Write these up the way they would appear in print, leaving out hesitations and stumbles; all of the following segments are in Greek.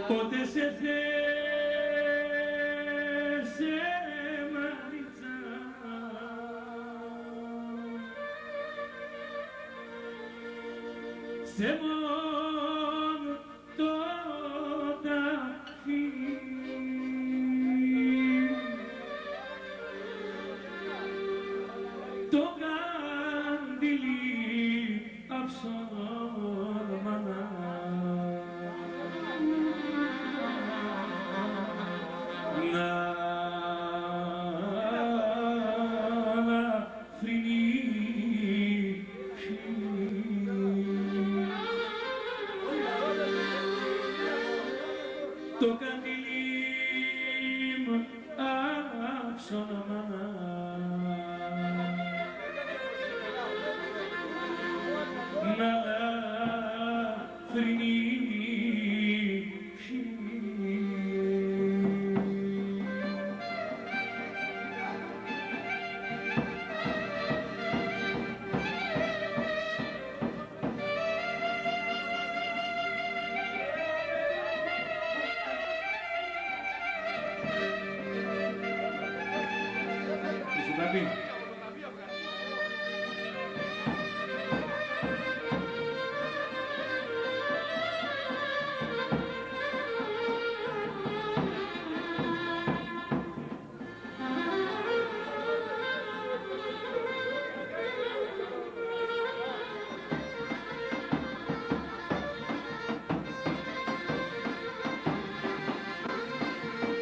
Πότε σε θες μαρίτσα, σε μόνο το ταφί, το καντήλι αψώνμανα. Το καντήλι μου αψώνμανα. Να λαφρυνεί.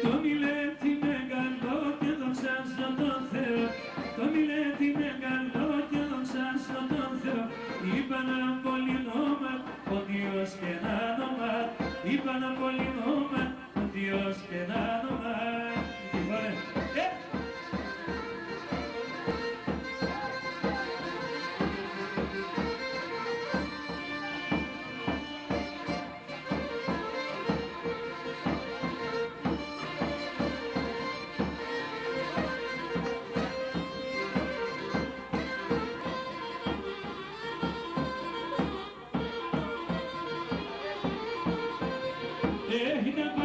Το μιλέτη μεγάλο και δοξάσω τον Θεό, το μιλέτη μεγάλο και δοξάσω τον Θεό. Είπα να απολυνόμαι ο Διός και να νομά, είπα να απολυνόμαι ο Διός και να νομά. Έγινε